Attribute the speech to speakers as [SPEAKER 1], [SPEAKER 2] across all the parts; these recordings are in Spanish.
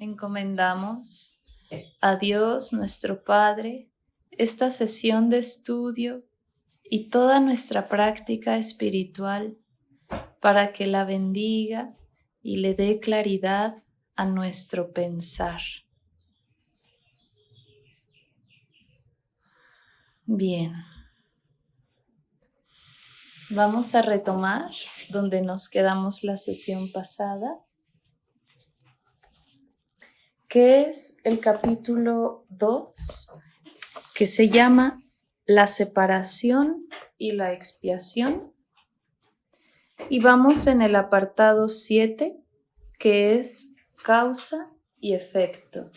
[SPEAKER 1] Encomendamos a Dios nuestro Padre esta sesión de estudio y toda nuestra práctica espiritual para que la bendiga y le dé claridad a nuestro pensar. Bien, vamos a retomar donde nos quedamos la sesión pasada, que es el capítulo 2, que se llama La separación y la expiación. Y vamos en el apartado 7, que es causa y efecto.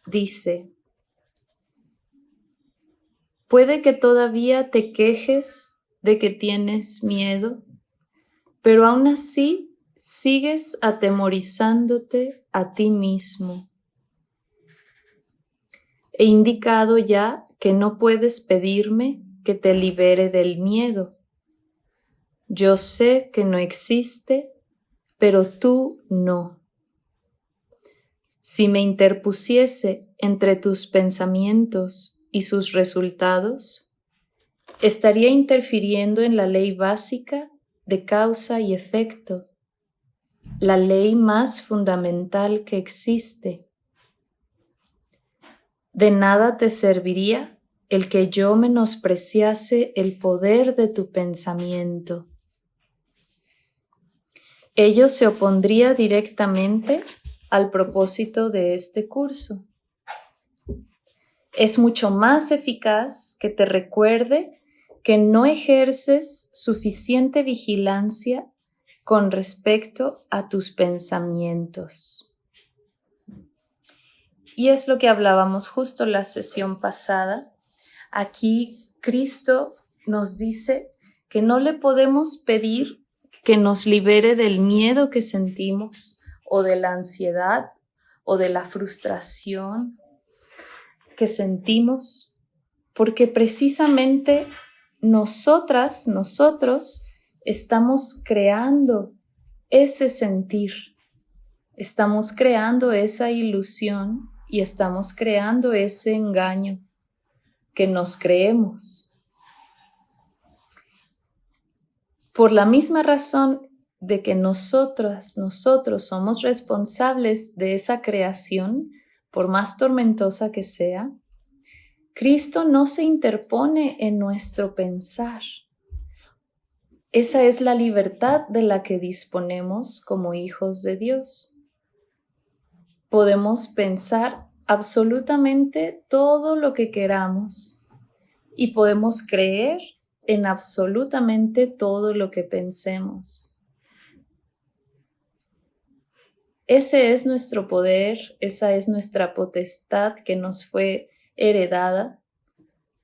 [SPEAKER 1] Dice: puede que todavía te quejes de que tienes miedo, pero aún así sigues atemorizándote a ti mismo. He indicado ya que no puedes pedirme que te libere del miedo. Yo sé que no existe, pero tú no. Si me interpusiese entre tus pensamientos y sus resultados, estaría interfiriendo en la ley básica de causa y efecto, la ley más fundamental que existe. De nada te serviría el que yo menospreciase el poder de tu pensamiento. Ello se opondría directamente al propósito de este curso. Es mucho más eficaz que te recuerde que no ejerces suficiente vigilancia con respecto a tus pensamientos. Y es lo que hablábamos justo la sesión pasada. Aquí Cristo nos dice que no le podemos pedir que nos libere del miedo que sentimos, o de la ansiedad, o de la frustración que sentimos, porque precisamente nosotros estamos creando ese sentir, estamos creando esa ilusión y estamos creando ese engaño que nos creemos. Por la misma razón de que nosotros somos responsables de esa creación, por más tormentosa que sea, Cristo no se interpone en nuestro pensar. Esa es la libertad de la que disponemos como hijos de Dios. Podemos pensar absolutamente todo lo que queramos y podemos creer en absolutamente todo lo que pensemos. Ese es nuestro poder, esa es nuestra potestad que nos fue heredada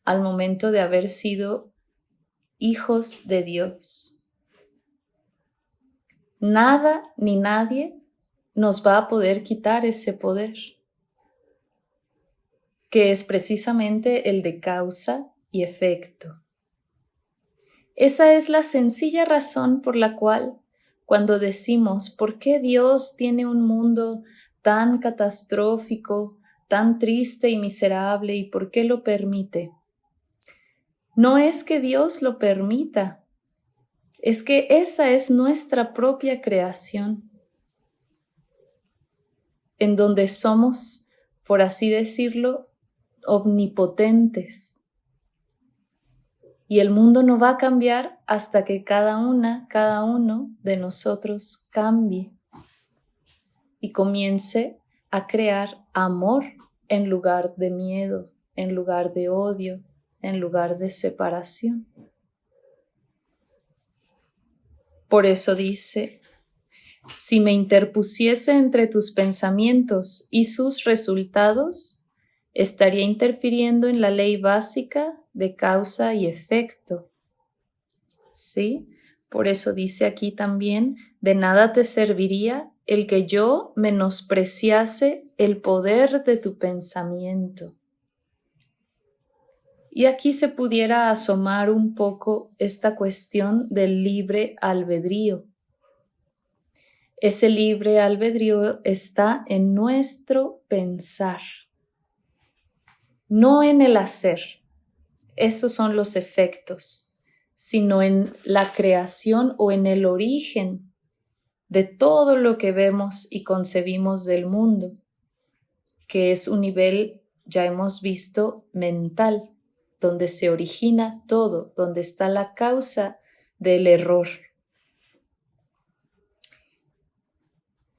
[SPEAKER 1] al momento de haber sido hijos de Dios. Nada ni nadie nos va a poder quitar ese poder, que es precisamente el de causa y efecto. Esa es la sencilla razón por la cual, cuando decimos ¿por qué Dios tiene un mundo tan catastrófico, tan triste y miserable, y por qué lo permite? No es que Dios lo permita, es que esa es nuestra propia creación, en donde somos, por así decirlo, omnipotentes. Y el mundo no va a cambiar hasta que cada uno de nosotros cambie y comience a crear amor en lugar de miedo, en lugar de odio, en lugar de separación. Por eso dice: si me interpusiese entre tus pensamientos y sus resultados, estaría interfiriendo en la ley básica de causa y efecto. ¿Sí? Por eso dice aquí también: de nada te serviría el que yo menospreciase el poder de tu pensamiento. Y aquí se pudiera asomar un poco esta cuestión del libre albedrío. Ese libre albedrío está en nuestro pensar, no en el hacer. Esos son los efectos, sino en la creación o en el origen de todo lo que vemos y concebimos del mundo, que es un nivel, ya hemos visto, mental, donde se origina todo, donde está la causa del error.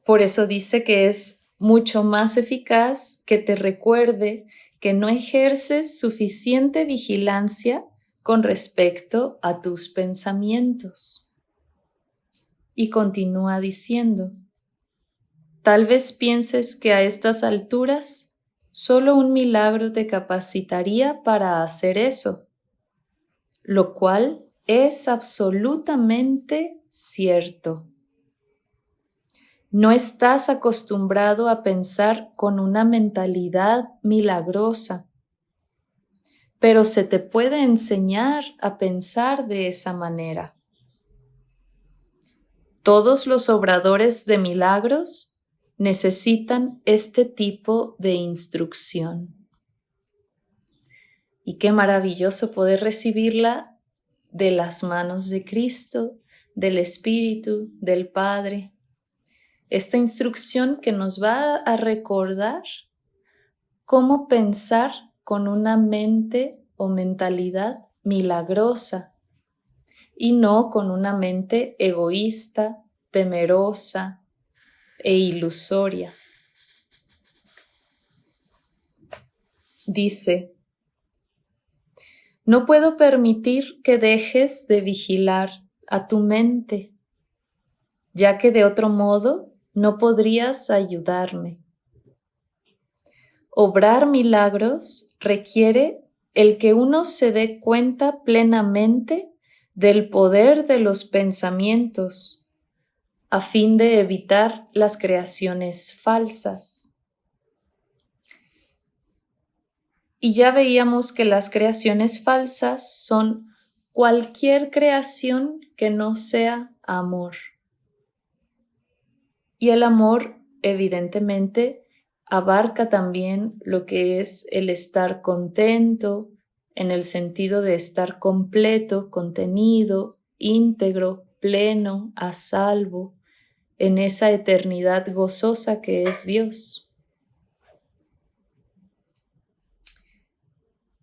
[SPEAKER 1] Por eso dice que es mucho más eficaz que te recuerde que no ejerces suficiente vigilancia con respecto a tus pensamientos. Y continúa diciendo, tal vez pienses que a estas alturas solo un milagro te capacitaría para hacer eso, lo cual es absolutamente cierto. No estás acostumbrado a pensar con una mentalidad milagrosa, pero se te puede enseñar a pensar de esa manera. Todos los obradores de milagros necesitan este tipo de instrucción. Y qué maravilloso poder recibirla de las manos de Cristo, del Espíritu, del Padre. Esta instrucción que nos va a recordar cómo pensar con una mente o mentalidad milagrosa y no con una mente egoísta, temerosa e ilusoria. Dice, no puedo permitir que dejes de vigilar a tu mente, ya que de otro modo no podrías ayudarme. Obrar milagros requiere el que uno se dé cuenta plenamente del poder de los pensamientos, a fin de evitar las creaciones falsas. Y ya veíamos que las creaciones falsas son cualquier creación que no sea amor. Y el amor, evidentemente, abarca también lo que es el estar contento, en el sentido de estar completo, contenido, íntegro, pleno, a salvo, en esa eternidad gozosa que es Dios.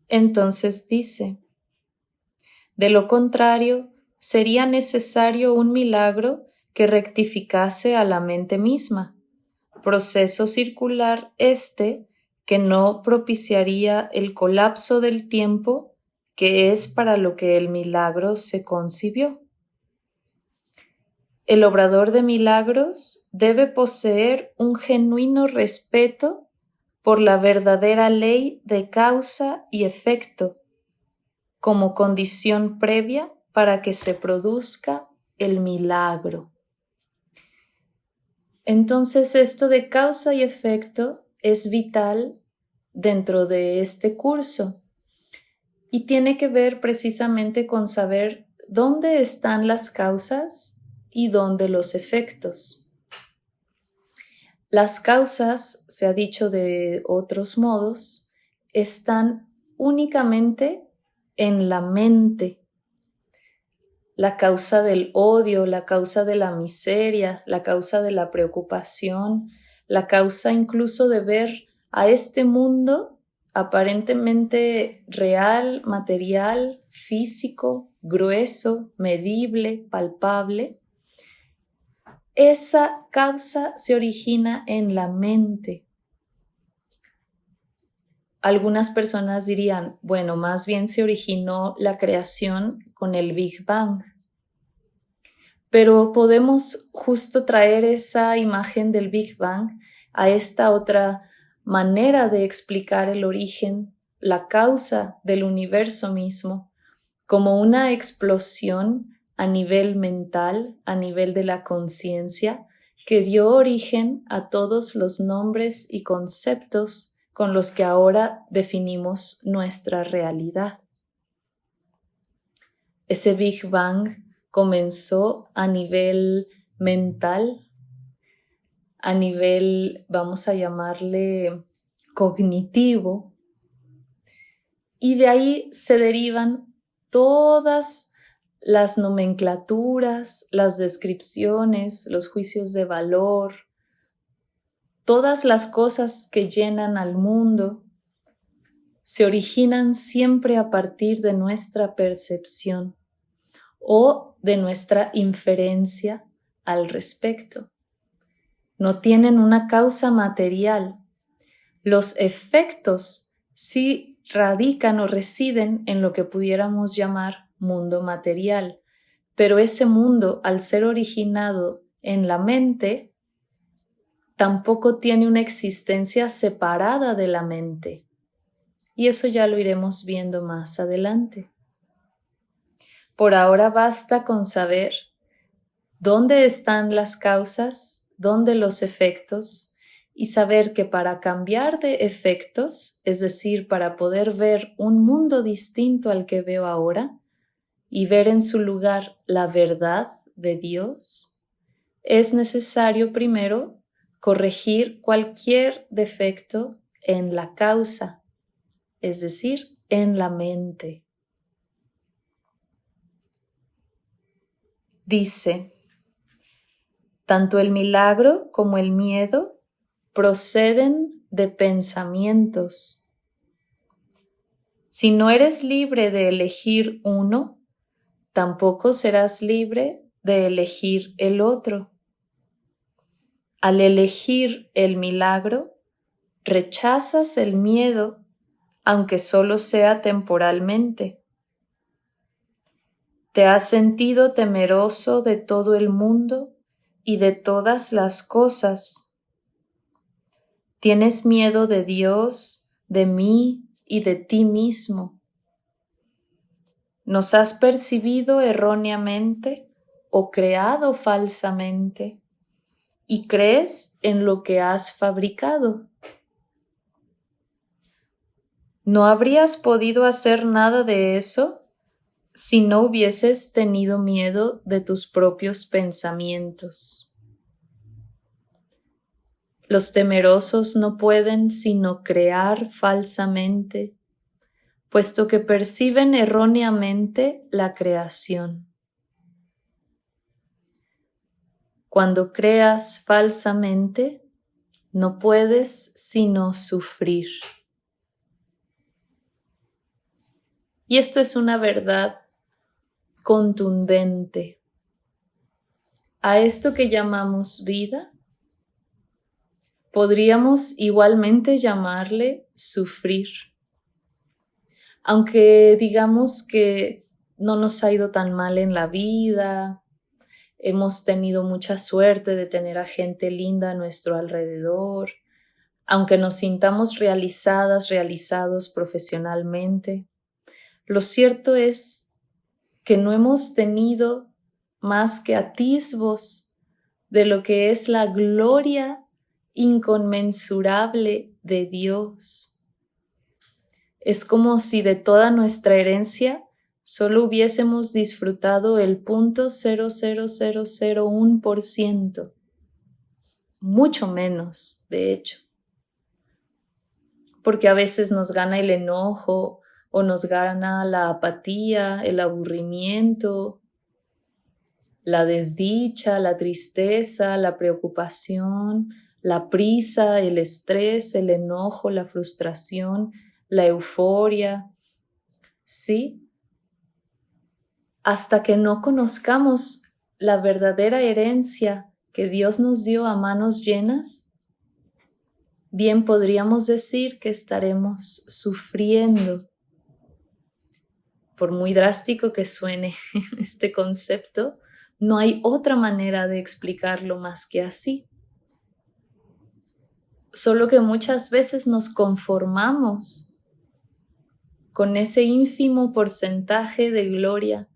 [SPEAKER 1] Entonces dice, de lo contrario, sería necesario un milagro que rectificase a la mente misma, proceso circular que no propiciaría el colapso del tiempo, que es para lo que el milagro se concibió. El obrador de milagros debe poseer un genuino respeto por la verdadera ley de causa y efecto, como condición previa para que se produzca el milagro. Entonces, esto de causa y efecto es vital dentro de este curso y tiene que ver precisamente con saber dónde están las causas y dónde los efectos. Las causas, se ha dicho de otros modos, están únicamente en la mente. La causa del odio, la causa de la miseria, la causa de la preocupación, la causa incluso de ver a este mundo aparentemente real, material, físico, grueso, medible, palpable. Esa causa se origina en la mente. Algunas personas dirían, bueno, más bien se originó la creación con el Big Bang. Pero podemos justo traer esa imagen del Big Bang a esta otra manera de explicar el origen, la causa del universo mismo, como una explosión a nivel mental, a nivel de la conciencia, que dio origen a todos los nombres y conceptos con los que ahora definimos nuestra realidad. Ese Big Bang comenzó a nivel mental, a nivel, vamos a llamarle cognitivo, y de ahí se derivan todas las nomenclaturas, las descripciones, los juicios de valor, todas las cosas que llenan al mundo, se originan siempre a partir de nuestra percepción o de nuestra inferencia al respecto. No tienen una causa material. Los efectos sí radican o residen en lo que pudiéramos llamar mundo material, pero ese mundo, al ser originado en la mente, tampoco tiene una existencia separada de la mente. Y eso ya lo iremos viendo más adelante. Por ahora basta con saber dónde están las causas, dónde los efectos, y saber que para cambiar de efectos, es decir, para poder ver un mundo distinto al que veo ahora y ver en su lugar la verdad de Dios, es necesario primero corregir cualquier defecto en la causa, es decir, en la mente. Dice, tanto el milagro como el miedo proceden de pensamientos. Si no eres libre de elegir uno, tampoco serás libre de elegir el otro. Al elegir el milagro, rechazas el miedo, aunque solo sea temporalmente. ¿Te has sentido temeroso de todo el mundo y de todas las cosas? ¿Tienes miedo de Dios, de mí y de ti mismo? ¿Nos has percibido erróneamente o creado falsamente y crees en lo que has fabricado? ¿No habrías podido hacer nada de eso si no hubieses tenido miedo de tus propios pensamientos? Los temerosos no pueden sino crear falsamente, puesto que perciben erróneamente la creación. Cuando creas falsamente, no puedes sino sufrir. Y esto es una verdad contundente. A esto que llamamos vida, podríamos igualmente llamarle sufrir. Aunque digamos que no nos ha ido tan mal en la vida, hemos tenido mucha suerte de tener a gente linda a nuestro alrededor, aunque nos sintamos realizadas, realizados profesionalmente, lo cierto es que no hemos tenido más que atisbos de lo que es la gloria inconmensurable de Dios. Es como si de toda nuestra herencia solo hubiésemos disfrutado el 0,00001%, mucho menos, de hecho. Porque a veces nos gana el enojo o nos gana la apatía, el aburrimiento, la desdicha, la tristeza, la preocupación, la prisa, el estrés, el enojo, la frustración, la euforia, ¿sí? Hasta que no conozcamos la verdadera herencia que Dios nos dio a manos llenas, bien podríamos decir que estaremos sufriendo. Por muy drástico que suene este concepto, no hay otra manera de explicarlo más que así. Solo que muchas veces nos conformamos con ese ínfimo porcentaje de gloria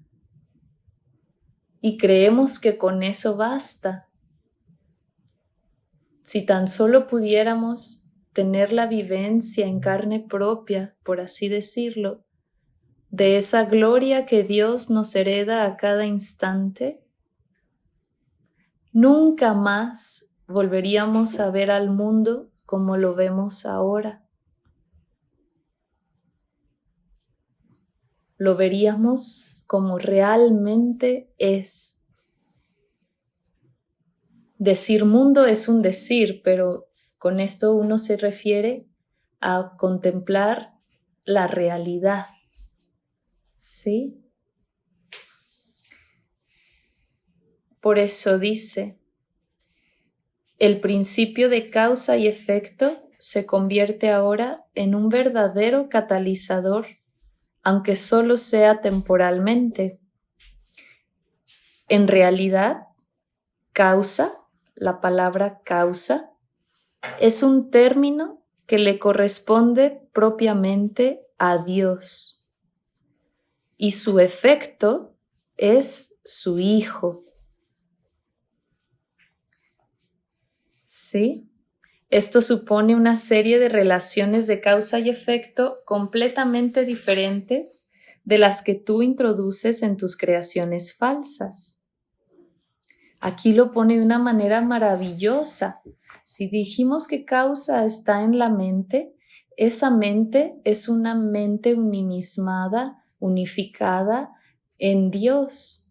[SPEAKER 1] y creemos que con eso basta. Si tan solo pudiéramos tener la vivencia en carne propia, por así decirlo, de esa gloria que Dios nos hereda a cada instante, nunca más volveríamos a ver al mundo como lo vemos ahora. Lo veríamos como realmente es. Decir mundo es un decir, pero con esto uno se refiere a contemplar la realidad, ¿sí? Por eso dice, el principio de causa y efecto se convierte ahora en un verdadero catalizador, aunque solo sea temporalmente. En realidad, causa, la palabra causa, es un término que le corresponde propiamente a Dios y su efecto es su Hijo. ¿Sí? Esto supone una serie de relaciones de causa y efecto completamente diferentes de las que tú introduces en tus creaciones falsas. Aquí lo pone de una manera maravillosa. Si dijimos que causa está en la mente, esa mente es una mente unimismada, unificada en Dios.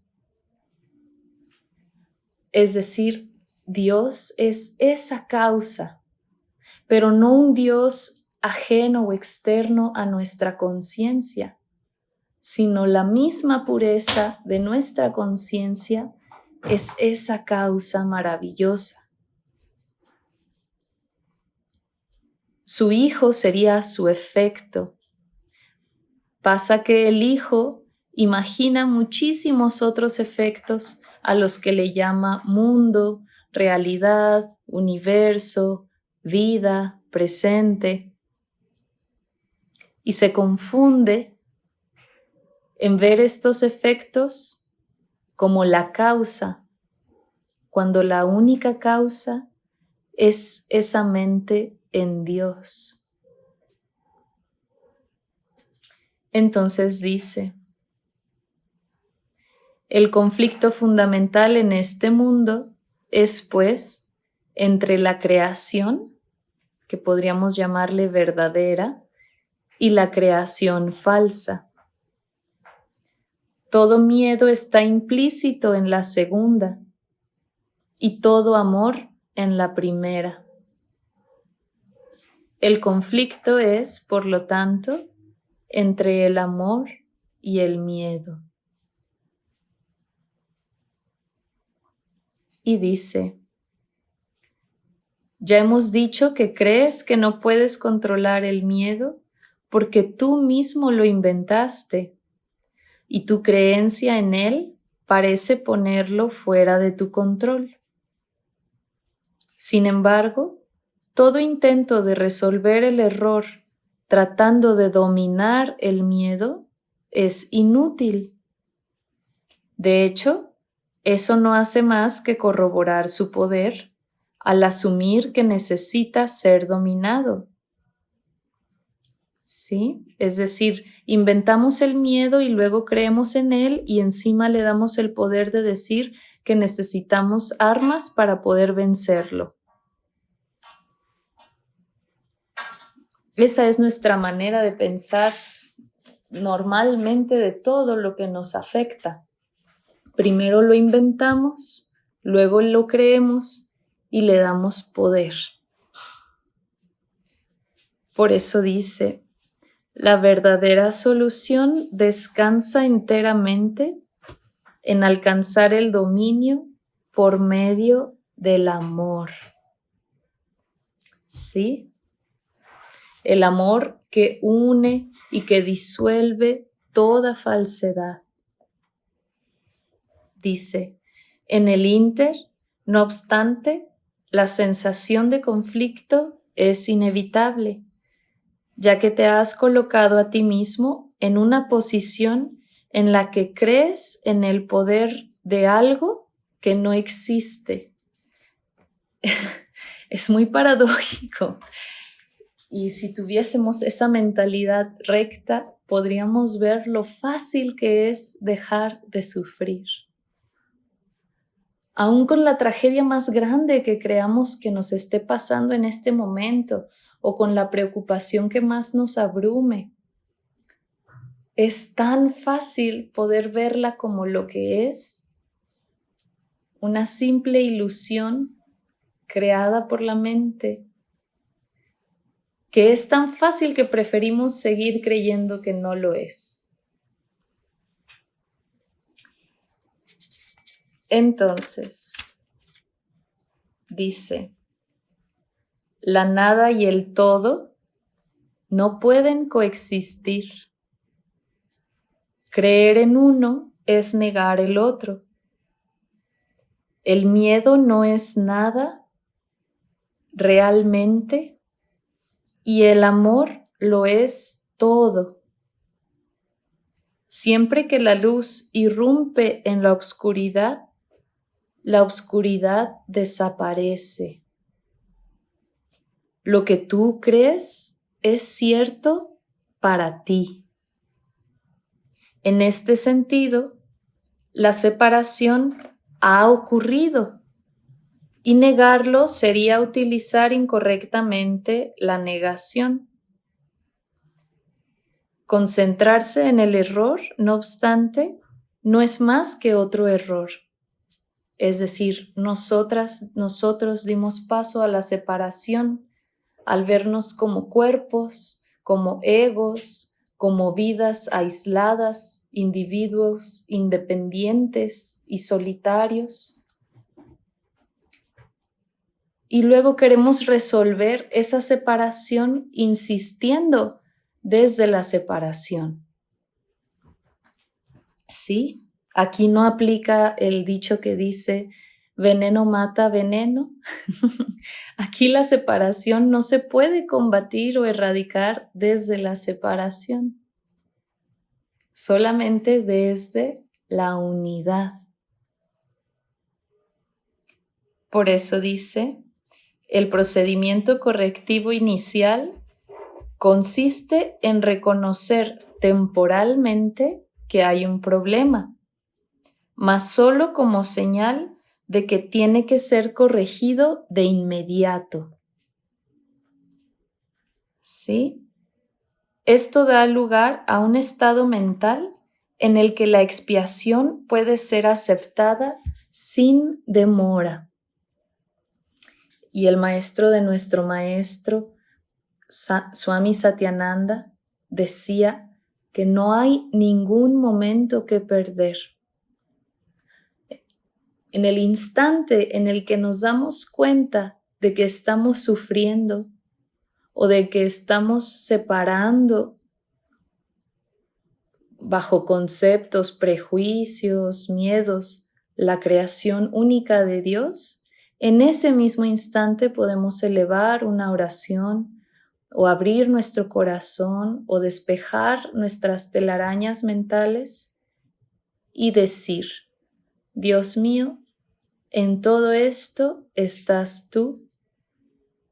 [SPEAKER 1] Es decir, Dios es esa causa, pero no un Dios ajeno o externo a nuestra conciencia, sino la misma pureza de nuestra conciencia es esa causa maravillosa. Su Hijo sería su efecto. Pasa que el Hijo imagina muchísimos otros efectos a los que le llama mundo, realidad, universo, vida, presente, y se confunde en ver estos efectos como la causa, cuando la única causa es esa mente en Dios. Entonces dice, el conflicto fundamental en este mundo es, pues, entre la creación, que podríamos llamarle verdadera, y la creación falsa. Todo miedo está implícito en la segunda y todo amor en la primera. El conflicto es, por lo tanto, entre el amor y el miedo. Y dice, ya hemos dicho que crees que no puedes controlar el miedo porque tú mismo lo inventaste y tu creencia en él parece ponerlo fuera de tu control. Sin embargo, todo intento de resolver el error tratando de dominar el miedo es inútil. De hecho, eso no hace más que corroborar su poder al asumir que necesita ser dominado. ¿Sí? Es decir, inventamos el miedo y luego creemos en él y encima le damos el poder de decir que necesitamos armas para poder vencerlo. Esa es nuestra manera de pensar normalmente de todo lo que nos afecta. Primero lo inventamos, luego lo creemos y le damos poder. Por eso dice, la verdadera solución descansa enteramente en alcanzar el dominio por medio del amor. ¿Sí? El amor que une y que disuelve toda falsedad. Dice, en el ínter, no obstante, la sensación de conflicto es inevitable, ya que te has colocado a ti mismo en una posición en la que crees en el poder de algo que no existe. Es muy paradójico. Y si tuviésemos esa mentalidad recta, podríamos ver lo fácil que es dejar de sufrir. aún con la tragedia más grande que creamos que nos esté pasando en este momento o con la preocupación que más nos abrume. Es tan fácil poder verla como lo que es, una simple ilusión creada por la mente, que es tan fácil que preferimos seguir creyendo que no lo es. Entonces, dice, la nada y el todo no pueden coexistir. Creer en uno es negar el otro. El miedo no es nada realmente y el amor lo es todo. Siempre que la luz irrumpe en la oscuridad desaparece. Lo que tú crees es cierto para ti. En este sentido, la separación ha ocurrido y negarlo sería utilizar incorrectamente la negación. Concentrarse en el error, no obstante, no es más que otro error. Es decir, nosotros dimos paso a la separación al vernos como cuerpos, como egos, como vidas aisladas, individuos independientes y solitarios. Y luego queremos resolver esa separación insistiendo desde la separación. ¿Sí? Aquí no aplica el dicho que dice, veneno mata veneno. Aquí la separación no se puede combatir o erradicar desde la separación, solamente desde la unidad. Por eso dice, el procedimiento correctivo inicial consiste en reconocer temporalmente que hay un problema, mas solo como señal de que tiene que ser corregido de inmediato. ¿Sí? Esto da lugar a un estado mental en el que la expiación puede ser aceptada sin demora. Y el maestro de nuestro maestro, Swami Satyananda, decía que no hay ningún momento que perder. En el instante en el que nos damos cuenta de que estamos sufriendo o de que estamos separando bajo conceptos, prejuicios, miedos, la creación única de Dios, en ese mismo instante podemos elevar una oración o abrir nuestro corazón o despejar nuestras telarañas mentales y decir, Dios mío, en todo esto estás tú,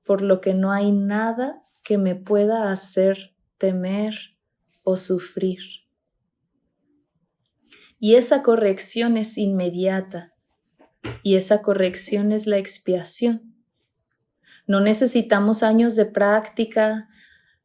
[SPEAKER 1] por lo que no hay nada que me pueda hacer temer o sufrir. Y esa corrección es inmediata, y esa corrección es la expiación. No necesitamos años de práctica,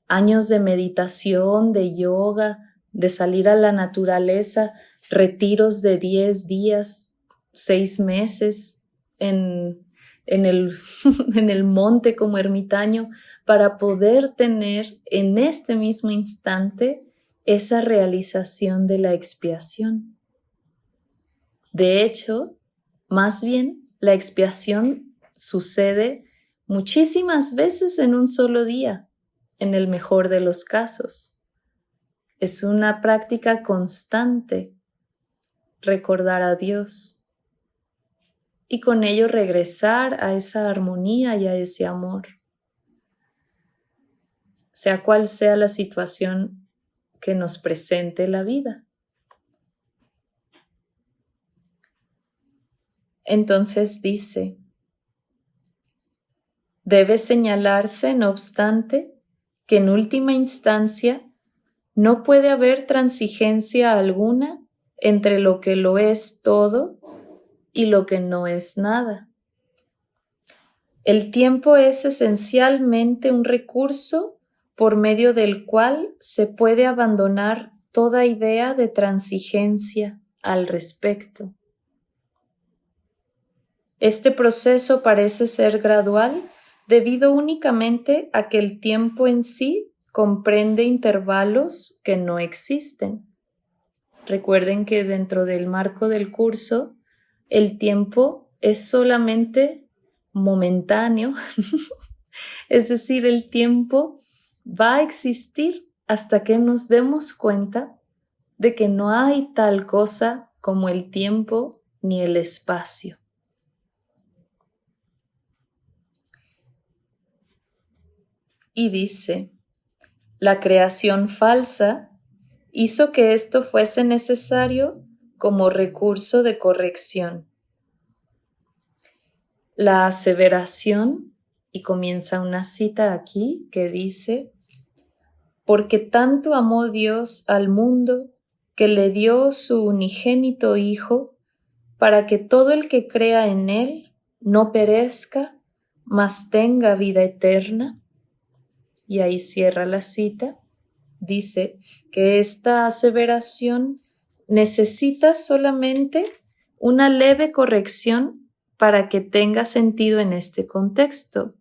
[SPEAKER 1] años de meditación, de yoga, de salir a la naturaleza, retiros de 10 días, 6 meses en el monte como ermitaño, para poder tener en este mismo instante esa realización de la expiación. De hecho, más bien, la expiación sucede muchísimas veces en un solo día, en el mejor de los casos. Es una práctica constante recordar a Dios y con ello regresar a esa armonía y a ese amor, sea cual sea la situación que nos presente la vida. Entonces dice, debe señalarse, no obstante, que en última instancia no puede haber transigencia alguna entre lo que lo es todo y lo que no es nada. El tiempo es esencialmente un recurso por medio del cual se puede abandonar toda idea de transigencia al respecto. Este proceso parece ser gradual debido únicamente a que el tiempo en sí comprende intervalos que no existen. Recuerden que dentro del marco del curso, el tiempo es solamente momentáneo, es decir, el tiempo va a existir hasta que nos demos cuenta de que no hay tal cosa como el tiempo ni el espacio. Y dice, la creación falsa hizo que esto fuese necesario como recurso de corrección. La aseveración, y comienza una cita aquí que dice, porque tanto amó Dios al mundo que le dio su unigénito Hijo, para que todo el que crea en Él no perezca, mas tenga vida eterna. Y ahí cierra la cita. Dice que esta aseveración necesita solamente una leve corrección para que tenga sentido en este contexto.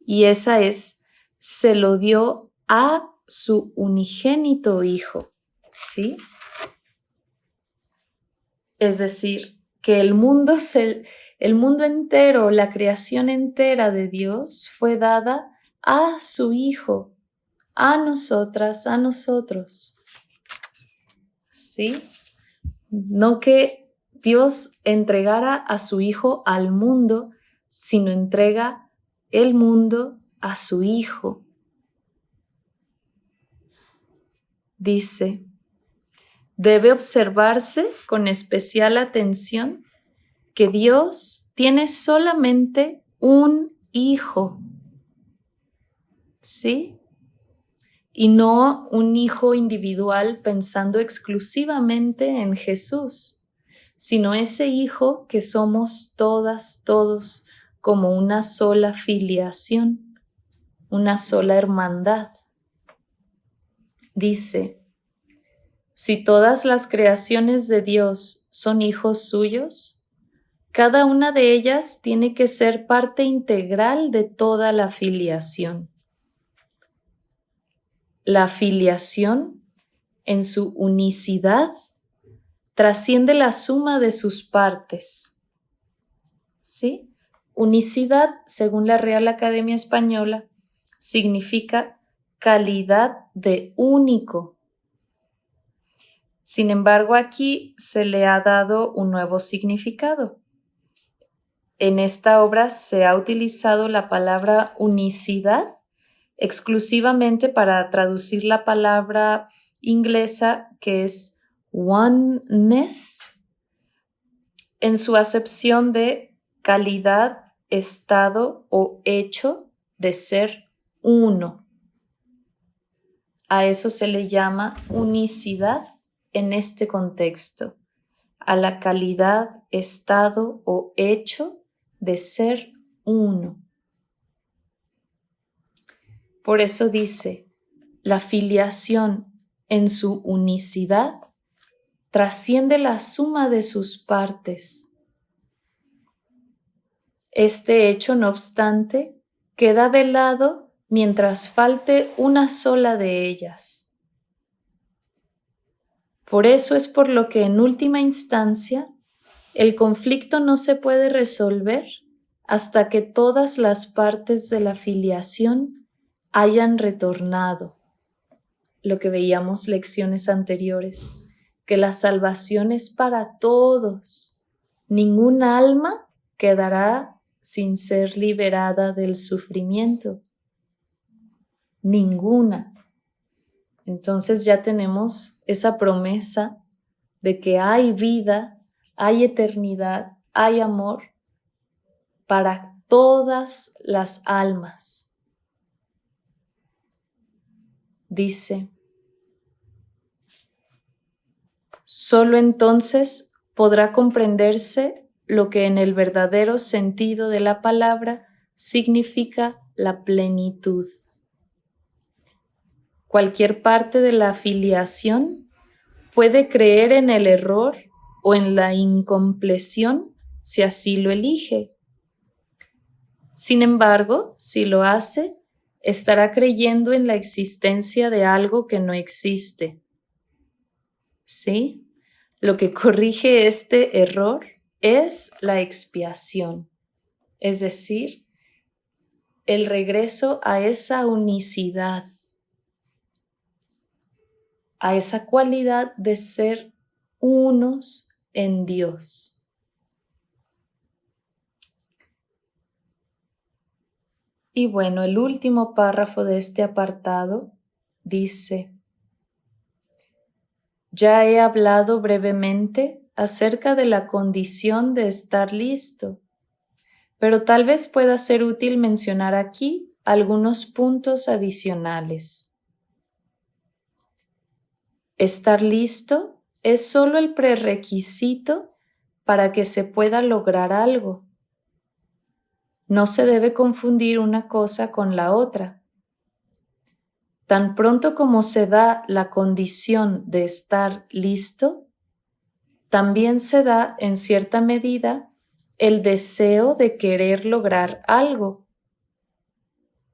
[SPEAKER 1] Y esa es, se lo dio a su unigénito Hijo, ¿sí? Es decir, que el mundo entero, la creación entera de Dios fue dada a su Hijo, a nosotras, a nosotros, ¿sí? No que Dios entregara a su Hijo al mundo, sino entrega el mundo a su Hijo. Dice, debe observarse con especial atención que Dios tiene solamente un Hijo, ¿sí? Y no un Hijo individual pensando exclusivamente en Jesús, sino ese Hijo que somos todas, todos, como una sola filiación, una sola hermandad. Dice, si todas las creaciones de Dios son hijos suyos, cada una de ellas tiene que ser parte integral de toda la filiación. La filiación, en su unicidad, trasciende la suma de sus partes. ¿Sí? Unicidad, según la Real Academia Española, significa calidad de único. Sin embargo, aquí se le ha dado un nuevo significado. En esta obra se ha utilizado la palabra unicidad exclusivamente para traducir la palabra inglesa que es oneness en su acepción de calidad, estado o hecho de ser uno. A eso se le llama unicidad en este contexto, a la calidad, estado o hecho de ser uno. Por eso dice, la filiación en su unicidad trasciende la suma de sus partes. Este hecho, no obstante, queda velado mientras falte una sola de ellas. Por eso es por lo que en última instancia el conflicto no se puede resolver hasta que todas las partes de la filiación hayan retornado. Lo que veíamos lecciones anteriores, que la salvación es para todos. Ningún alma quedará sin ser liberada del sufrimiento. Ninguna. Entonces ya tenemos esa promesa de que hay vida, hay eternidad, hay amor para todas las almas. Dice, solo entonces podrá comprenderse lo que en el verdadero sentido de la palabra significa la plenitud. Cualquier parte de la filiación puede creer en el error o en la incompleción si así lo elige. Sin embargo, si lo hace, estará creyendo en la existencia de algo que no existe. ¿Sí? Lo que corrige este error es la expiación, es decir, el regreso a esa unicidad, a esa cualidad de ser unos en Dios. Y bueno, el último párrafo de este apartado dice: ya he hablado brevemente acerca de la condición de estar listo, pero tal vez pueda ser útil mencionar aquí algunos puntos adicionales. Estar listo es solo el prerequisito para que se pueda lograr algo. No se debe confundir una cosa con la otra. Tan pronto como se da la condición de estar listo, también se da en cierta medida el deseo de querer lograr algo,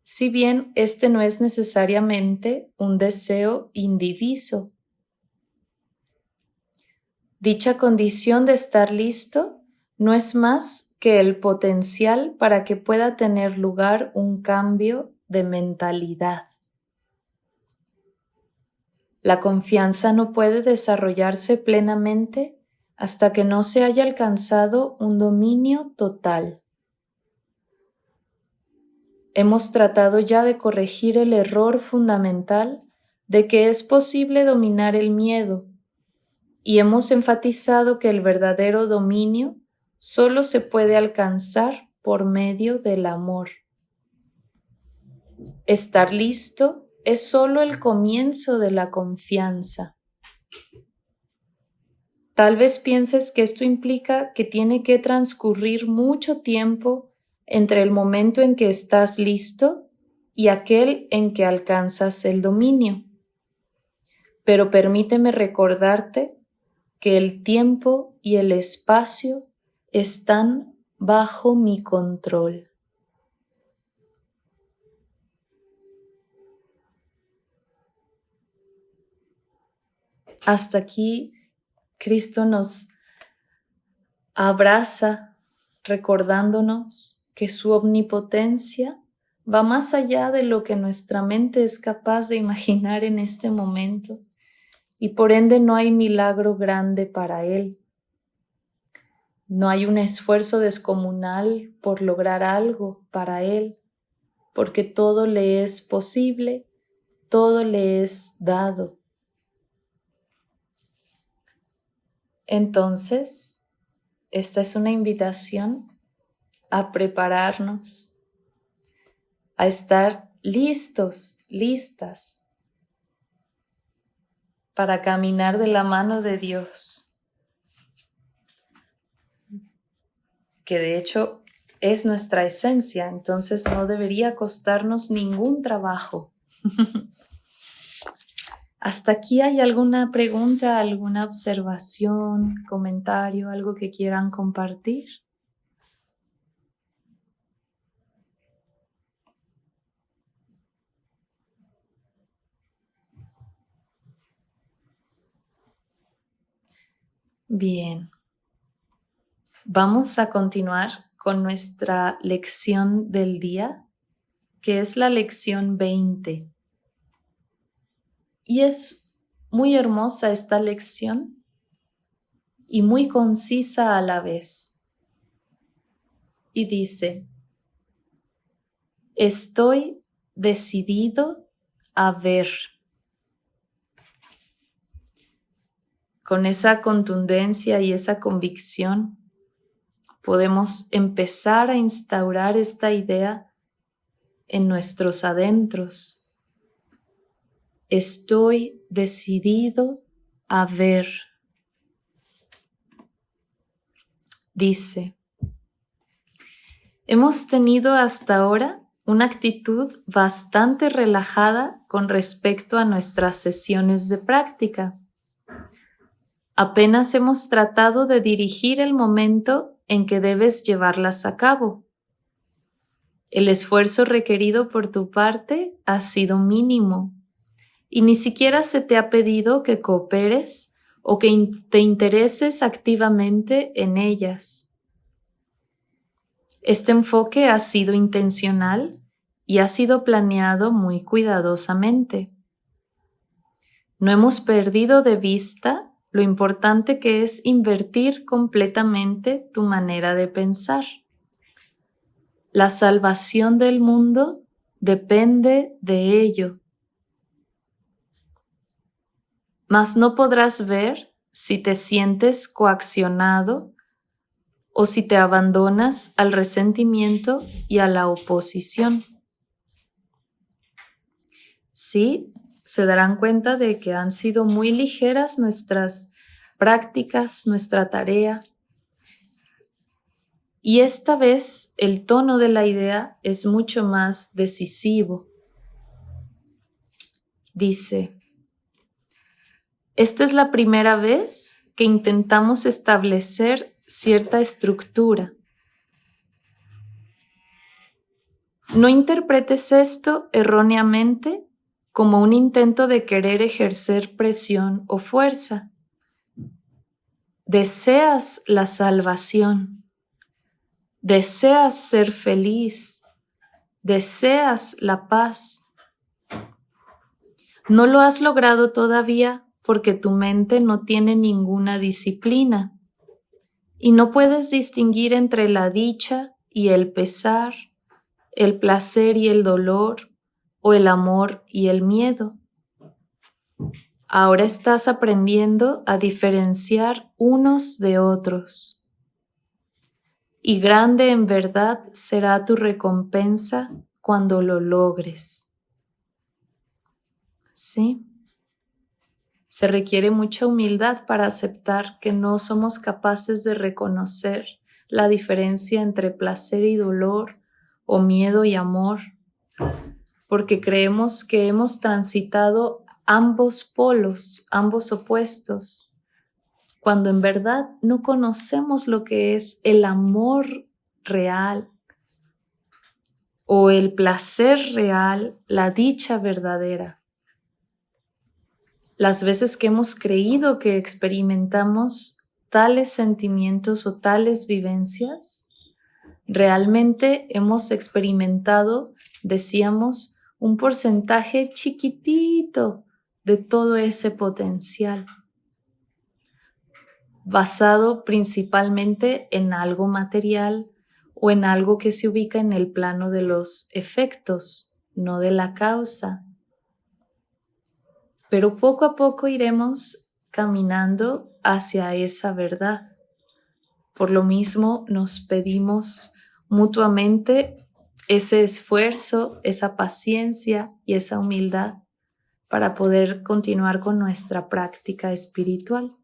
[SPEAKER 1] si bien este no es necesariamente un deseo indiviso. Dicha condición de estar listo no es más que el potencial para que pueda tener lugar un cambio de mentalidad. La confianza no puede desarrollarse plenamente hasta que no se haya alcanzado un dominio total. Hemos tratado ya de corregir el error fundamental de que es posible dominar el miedo, y hemos enfatizado que el verdadero dominio solo se puede alcanzar por medio del amor. Estar listo es solo el comienzo de la confianza. Tal vez pienses que esto implica que tiene que transcurrir mucho tiempo entre el momento en que estás listo y aquel en que alcanzas el dominio. Pero permíteme recordarte que el tiempo y el espacio están bajo mi control. Hasta aquí Cristo nos abraza recordándonos que su omnipotencia va más allá de lo que nuestra mente es capaz de imaginar en este momento, y por ende no hay milagro grande para Él. No hay un esfuerzo descomunal por lograr algo para Él, porque todo le es posible, todo le es dado. Entonces, esta es una invitación a prepararnos, a estar listos, listas para caminar de la mano de Dios, que de hecho es nuestra esencia, entonces no debería costarnos ningún trabajo. ¿Hasta aquí hay alguna pregunta, alguna observación, comentario, algo que quieran compartir? Bien, vamos a continuar con nuestra lección del día, que es la lección 20. Y es muy hermosa esta lección y muy concisa a la vez. Y dice: estoy decidido a ver. Con esa contundencia y esa convicción podemos empezar a instaurar esta idea en nuestros adentros. Estoy decidido a ver. Dice, hemos tenido hasta ahora una actitud bastante relajada con respecto a nuestras sesiones de práctica. Apenas hemos tratado de dirigir el momento en que debes llevarlas a cabo. El esfuerzo requerido por tu parte ha sido mínimo y ni siquiera se te ha pedido que cooperes o que te intereses activamente en ellas. Este enfoque ha sido intencional y ha sido planeado muy cuidadosamente. No hemos perdido de vista lo importante que es invertir completamente tu manera de pensar. La salvación del mundo depende de ello. Mas no podrás ver si te sientes coaccionado o si te abandonas al resentimiento y a la oposición. Sí, se darán cuenta de que han sido muy ligeras nuestras prácticas, nuestra tarea. Y esta vez el tono de la idea es mucho más decisivo. Dice, esta es la primera vez que intentamos establecer cierta estructura. No interpretes esto erróneamente como un intento de querer ejercer presión o fuerza. Deseas la salvación, deseas ser feliz, deseas la paz. No lo has logrado todavía porque tu mente no tiene ninguna disciplina y no puedes distinguir entre la dicha y el pesar, el placer y el dolor, o el amor y el miedo. Ahora estás aprendiendo a diferenciar unos de otros. Y grande en verdad será tu recompensa cuando lo logres. ¿Sí? Se requiere mucha humildad para aceptar que no somos capaces de reconocer la diferencia entre placer y dolor o miedo y amor, porque creemos que hemos transitado ambos polos, ambos opuestos, cuando en verdad no conocemos lo que es el amor real o el placer real, la dicha verdadera. Las veces que hemos creído que experimentamos tales sentimientos o tales vivencias, realmente hemos experimentado, decíamos, un porcentaje chiquitito de todo ese potencial, basado principalmente en algo material o en algo que se ubica en el plano de los efectos, no de la causa. Pero poco a poco iremos caminando hacia esa verdad. Por lo mismo nos pedimos mutuamente ese esfuerzo, esa paciencia y esa humildad para poder continuar con nuestra práctica espiritual.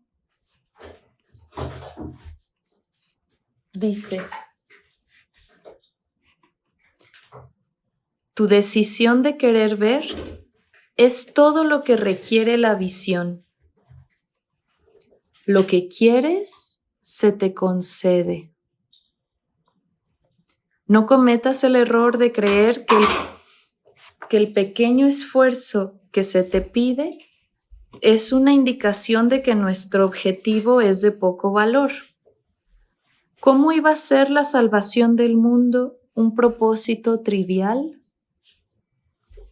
[SPEAKER 1] Dice, tu decisión de querer ver es todo lo que requiere la visión. Lo que quieres se te concede. No cometas el error de creer que el pequeño esfuerzo que se te pide es una indicación de que nuestro objetivo es de poco valor. ¿Cómo iba a ser la salvación del mundo un propósito trivial?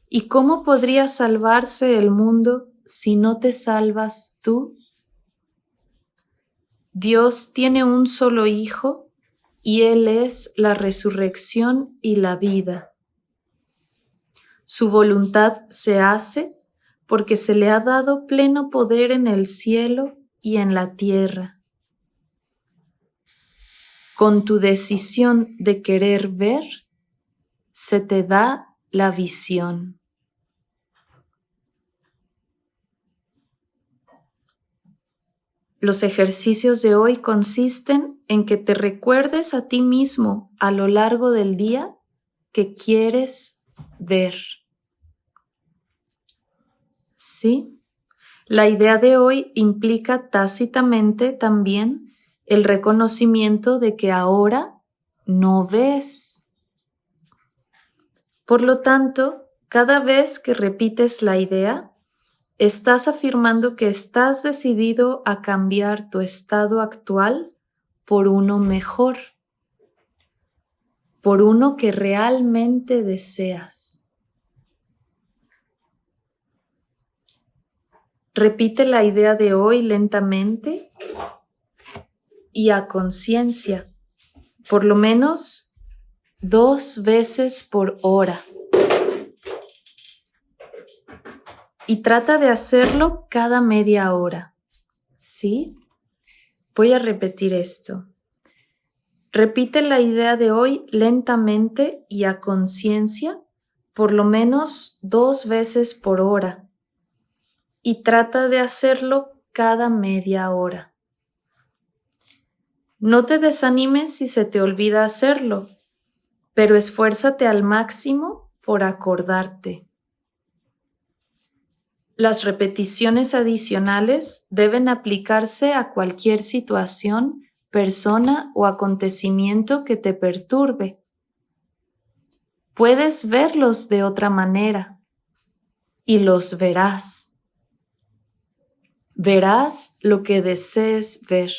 [SPEAKER 1] ¿Y cómo podría salvarse el mundo si no te salvas tú? Dios tiene un solo Hijo y Él es la resurrección y la vida. Su voluntad se hace porque se le ha dado pleno poder en el cielo y en la tierra. Con tu decisión de querer ver, se te da la visión. Los ejercicios de hoy consisten en que te recuerdes a ti mismo a lo largo del día que quieres ver. ¿Sí? La idea de hoy implica tácitamente también el reconocimiento de que ahora no ves. Por lo tanto, cada vez que repites la idea, estás afirmando que estás decidido a cambiar tu estado actual por uno mejor, por uno que realmente deseas. Repite la idea de hoy lentamente y a conciencia, por lo menos 2 veces por hora. Y trata de hacerlo cada media hora. ¿Sí? Voy a repetir esto. Repite la idea de hoy lentamente y a conciencia, por lo menos 2 veces por hora. Y trata de hacerlo cada media hora. No te desanimes si se te olvida hacerlo, pero esfuérzate al máximo por acordarte. Las repeticiones adicionales deben aplicarse a cualquier situación, persona o acontecimiento que te perturbe. Puedes verlos de otra manera y los verás. Verás lo que desees ver.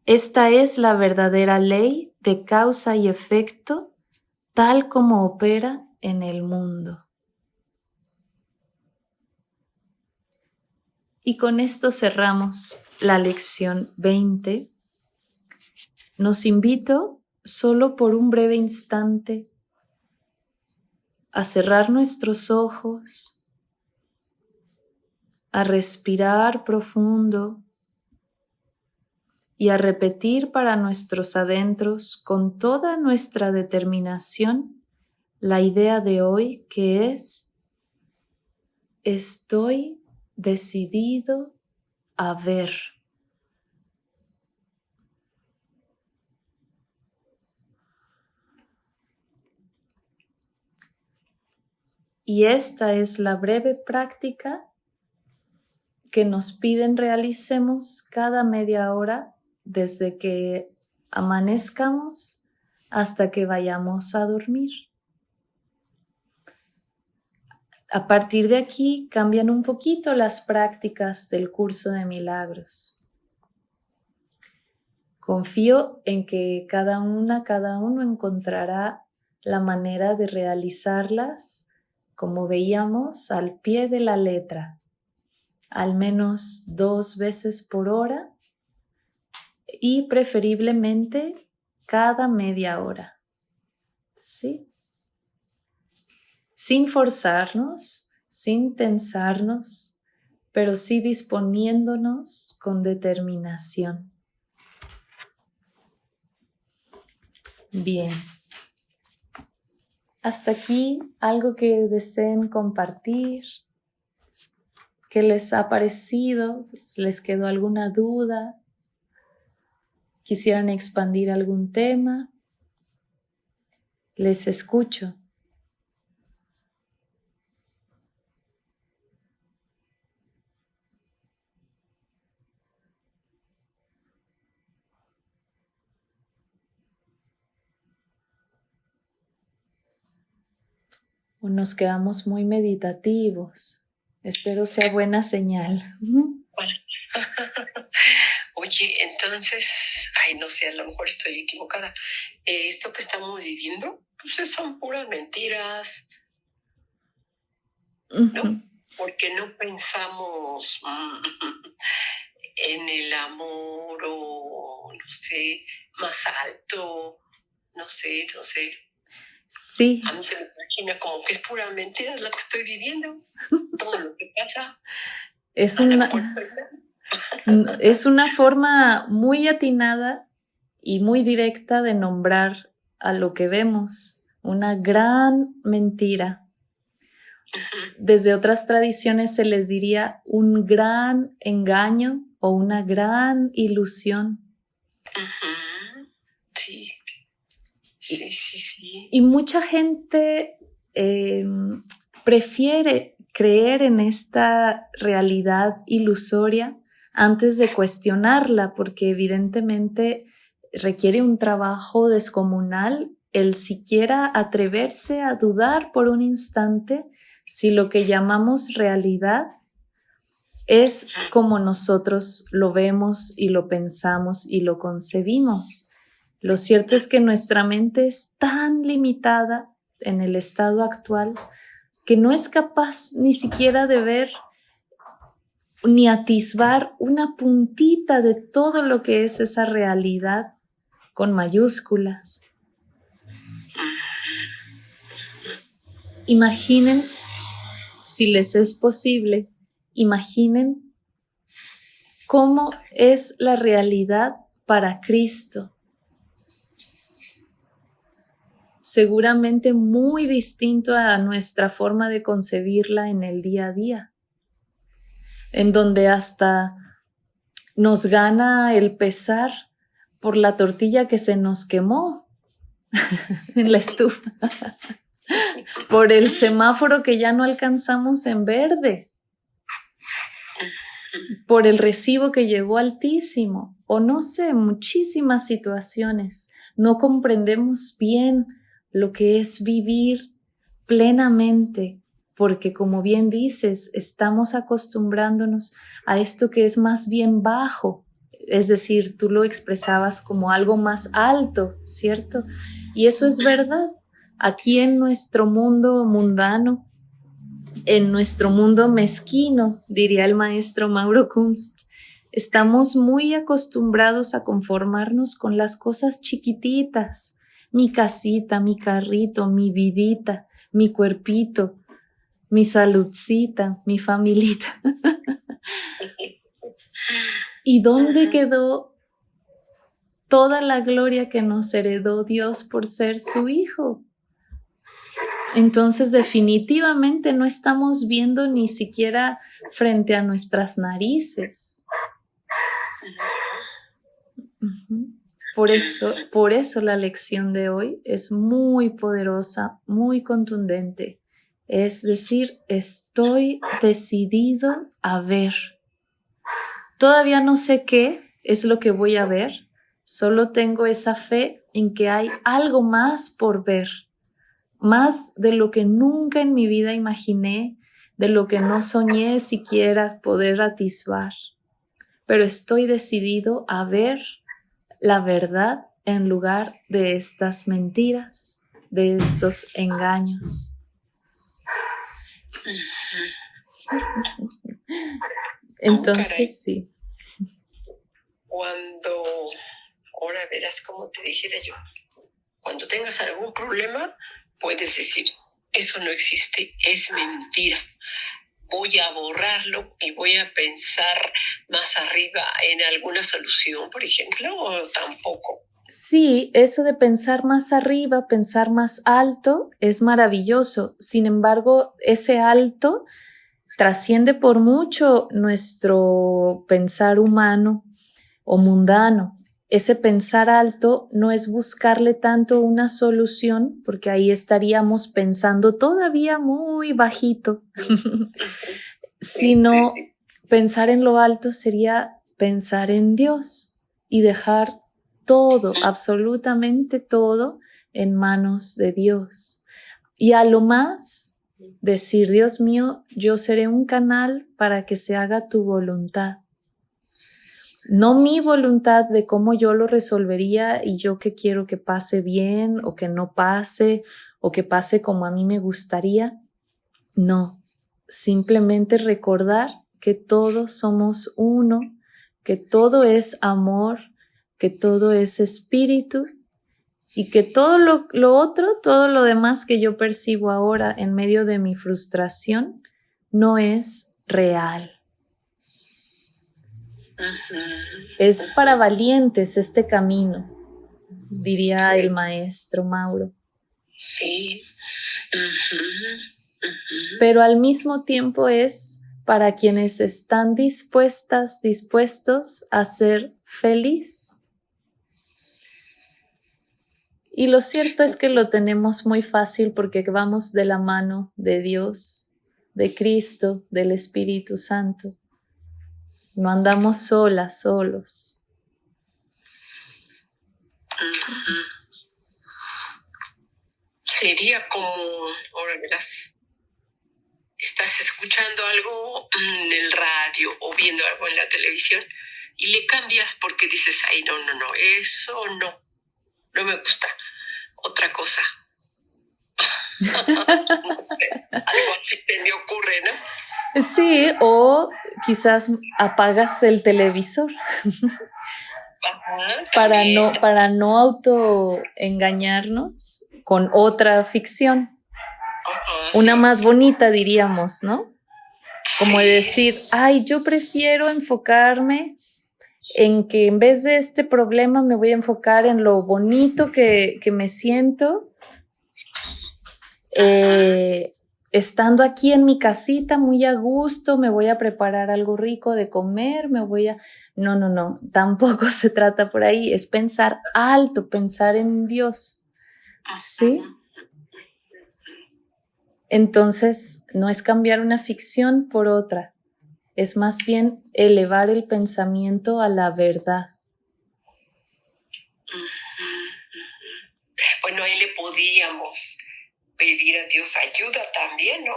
[SPEAKER 1] Esta es la verdadera ley de causa y efecto, tal como opera en el mundo. Y con esto cerramos la lección 20. Nos invito, solo por un breve instante, a cerrar nuestros ojos, a respirar profundo y a repetir para nuestros adentros con toda nuestra determinación la idea de hoy, que es: estoy decidido a ver. Y esta es la breve práctica que nos piden realicemos cada media hora desde que amanezcamos hasta que vayamos a dormir. A partir de aquí cambian un poquito las prácticas del curso de milagros. Confío en que cada uno encontrará la manera de realizarlas, como veíamos, al pie de la letra, al menos 2 veces por hora y preferiblemente cada media hora. ¿Sí? Sin forzarnos, sin tensarnos, pero sí disponiéndonos con determinación. Bien. Hasta aquí, algo que deseen compartir. ¿Qué les ha parecido? ¿Les quedó alguna duda? ¿Quisieran expandir algún tema? Les escucho. O nos quedamos muy meditativos. Espero sea buena señal.
[SPEAKER 2] Oye, entonces, no sé, a lo mejor estoy equivocada. Esto que estamos viviendo, pues son puras mentiras, ¿no? Porque no pensamos en el amor o, no sé, más alto, no sé.
[SPEAKER 1] Sí.
[SPEAKER 2] A mí se me imagina como que es pura mentira, es lo que estoy viviendo. Todo lo que pasa.
[SPEAKER 1] Es una forma muy atinada y muy directa de nombrar a lo que vemos. Una gran mentira. Desde otras tradiciones se les diría un gran engaño o una gran ilusión.
[SPEAKER 2] Sí, sí, sí, sí.
[SPEAKER 1] Y mucha gente prefiere creer en esta realidad ilusoria antes de cuestionarla, porque evidentemente requiere un trabajo descomunal el siquiera atreverse a dudar por un instante si lo que llamamos realidad es como nosotros lo vemos y lo pensamos y lo concebimos. Lo cierto es que nuestra mente es tan limitada en el estado actual que no es capaz ni siquiera de ver ni atisbar una puntita de todo lo que es esa realidad con mayúsculas. Imaginen, si les es posible, imaginen cómo es la realidad para Cristo. Seguramente muy distinto a nuestra forma de concebirla en el día a día, en donde hasta nos gana el pesar por la tortilla que se nos quemó en la estufa, por el semáforo que ya no alcanzamos en verde, por el recibo que llegó altísimo, o no sé, muchísimas situaciones. No comprendemos bien lo que es vivir plenamente, porque como bien dices, estamos acostumbrándonos a esto que es más bien bajo, es decir, tú lo expresabas como algo más alto, ¿cierto? Y eso es verdad. Aquí en nuestro mundo mundano, en nuestro mundo mezquino, diría el maestro Mauro Kunst, estamos muy acostumbrados a conformarnos con las cosas chiquititas, mi casita, mi carrito, mi vidita, mi cuerpito, mi saludcita, mi familita. ¿Y dónde quedó toda la gloria que nos heredó Dios por ser su hijo? Entonces definitivamente no estamos viendo ni siquiera frente a nuestras narices. Por eso la lección de hoy es muy poderosa, muy contundente. Es decir, estoy decidido a ver. Todavía no sé qué es lo que voy a ver, solo tengo esa fe en que hay algo más por ver, más de lo que nunca en mi vida imaginé, de lo que no soñé siquiera poder atisbar. Pero estoy decidido a ver la verdad en lugar de estas mentiras, de estos engaños. Entonces, sí.
[SPEAKER 2] Cuando, ahora verás cómo te dijera yo, cuando tengas algún problema, puedes decir, eso no existe, es mentira. Voy a borrarlo y voy a pensar más arriba en alguna solución, por ejemplo, o tampoco.
[SPEAKER 1] Sí, eso de pensar más arriba, pensar más alto, es maravilloso. Sin embargo, ese alto trasciende por mucho nuestro pensar humano o mundano. Ese pensar alto no es buscarle tanto una solución, porque ahí estaríamos pensando todavía muy bajito, sino pensar en lo alto sería pensar en Dios y dejar todo, absolutamente todo, en manos de Dios. Y a lo más, decir, Dios mío, yo seré un canal para que se haga tu voluntad. No mi voluntad de cómo yo lo resolvería y yo que quiero que pase bien o que no pase o que pase como a mí me gustaría. No, simplemente recordar que todos somos uno, que todo es amor, que todo es espíritu y que todo lo otro, todo lo demás que yo percibo ahora en medio de mi frustración no es real. Es para valientes este camino, diría el maestro Mauro.
[SPEAKER 2] Sí.
[SPEAKER 1] pero al mismo tiempo es para quienes están dispuestos a ser feliz. Y lo cierto es que lo tenemos muy fácil porque vamos de la mano de Dios, de Cristo, del Espíritu Santo. No andamos solos.
[SPEAKER 2] Sería como, ahora verás, estás escuchando algo en el radio o viendo algo en la televisión y le cambias porque dices, ay, no, eso no me gusta, otra cosa. No sé, algo así se me ocurre, ¿no?
[SPEAKER 1] Sí, o quizás apagas el televisor. Para no autoengañarnos con otra ficción. Una más bonita, diríamos, ¿no? Como decir, ay, yo prefiero enfocarme en que en vez de este problema me voy a enfocar en lo bonito que me siento estando aquí en mi casita muy a gusto, me voy a preparar algo rico de comer, No, tampoco se trata por ahí, es pensar alto, pensar en Dios, ¿sí? Entonces, no es cambiar una ficción por otra, es más bien elevar el pensamiento a la verdad.
[SPEAKER 2] Bueno, ahí le podíamos pedir a Dios ayuda también, ¿no?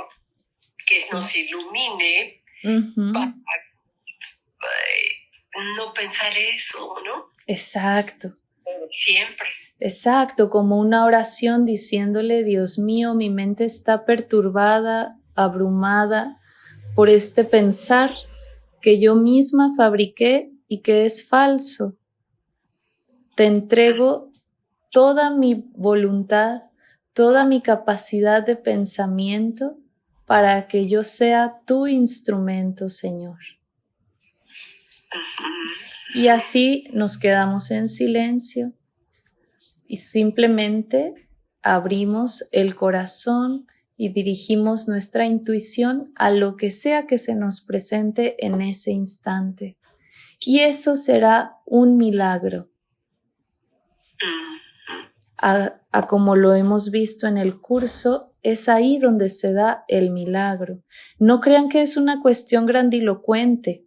[SPEAKER 2] Que nos ilumine para no pensar eso, ¿no?
[SPEAKER 1] Exacto.
[SPEAKER 2] Siempre.
[SPEAKER 1] Exacto, como una oración diciéndole, Dios mío, mi mente está perturbada, abrumada por este pensar que yo misma fabriqué y que es falso. Te entrego toda mi voluntad, toda mi capacidad de pensamiento para que yo sea tu instrumento, Señor. Y así nos quedamos en silencio y simplemente abrimos el corazón y dirigimos nuestra intuición a lo que sea que se nos presente en ese instante. Y eso será un milagro. A como lo hemos visto en el curso, es ahí donde se da el milagro. No crean que es una cuestión grandilocuente.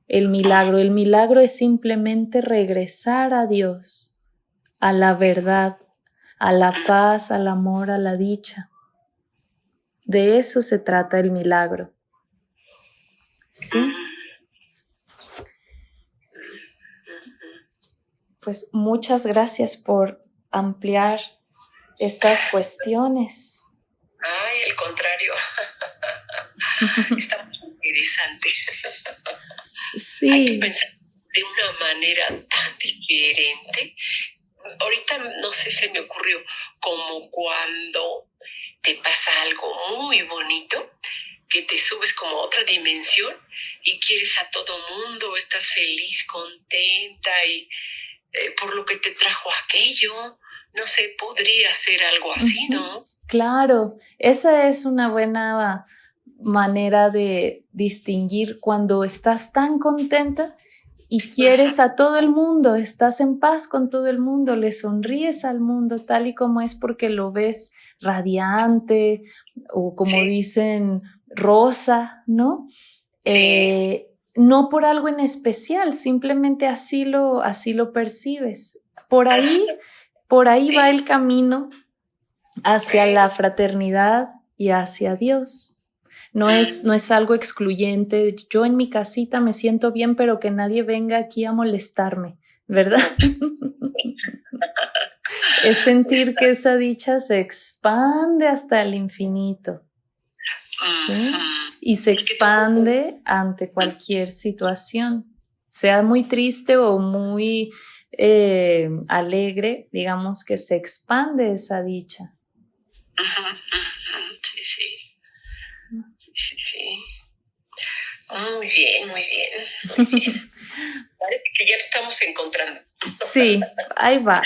[SPEAKER 1] El milagro es simplemente regresar a Dios, a la verdad, a la paz, al amor, a la dicha. De eso se trata el milagro. ¿Sí? Pues muchas gracias por ampliar estas cuestiones.
[SPEAKER 2] Ay, al contrario. Está muy interesante.
[SPEAKER 1] Sí.
[SPEAKER 2] Hay que pensar de una manera tan diferente. Ahorita no sé, se me ocurrió como cuando te pasa algo muy bonito, que te subes como a otra dimensión y quieres a todo mundo, estás feliz, contenta y por lo que te trajo aquello. No sé, podría ser algo así, ¿no?
[SPEAKER 1] Claro, esa es una buena manera de distinguir cuando estás tan contenta y quieres a todo el mundo, estás en paz con todo el mundo, le sonríes al mundo tal y como es porque lo ves radiante o como dicen rosa, ¿no?
[SPEAKER 2] Sí.
[SPEAKER 1] No por algo en especial, simplemente así lo percibes. Por ahí va el camino hacia la fraternidad y hacia Dios. No es algo excluyente. Yo en mi casita me siento bien, pero que nadie venga aquí a molestarme, ¿verdad? Es sentir que esa dicha se expande hasta el infinito, ¿sí? Y se expande ante cualquier situación, sea muy triste o muy alegre, digamos que se expande esa dicha.
[SPEAKER 2] Sí. Muy bien. Parece que ya estamos encontrando.
[SPEAKER 1] Sí, ahí va.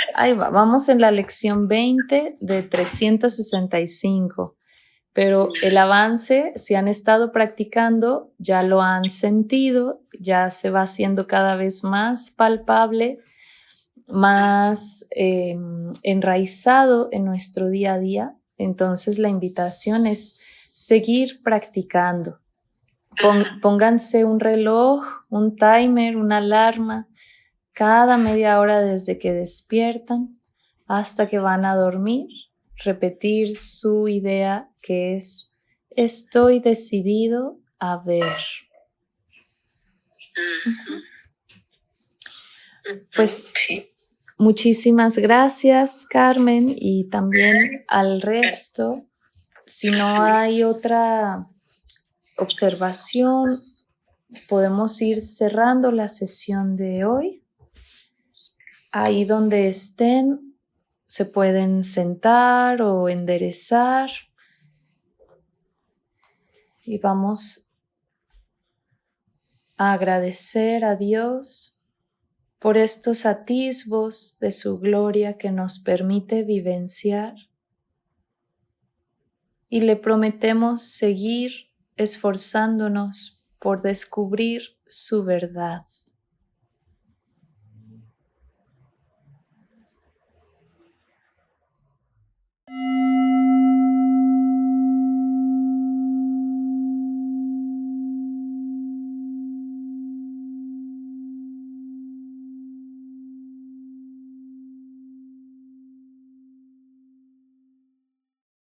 [SPEAKER 1] Vamos en la lección 20 de 365. pero el avance, si han estado practicando, ya lo han sentido, ya se va haciendo cada vez más palpable, más enraizado en nuestro día a día. Entonces la invitación es seguir practicando. Pónganse un reloj, un timer, una alarma cada media hora desde que despiertan hasta que van a dormir. Repetir su idea, que es: estoy decidido a ver. Pues
[SPEAKER 2] Sí.
[SPEAKER 1] muchísimas gracias, Carmen, y también al resto. Si no hay otra observación, podemos ir cerrando la sesión de hoy. Ahí donde estén, se pueden sentar o enderezar y vamos a agradecer a Dios por estos atisbos de su gloria que nos permite vivenciar, y le prometemos seguir esforzándonos por descubrir su verdad.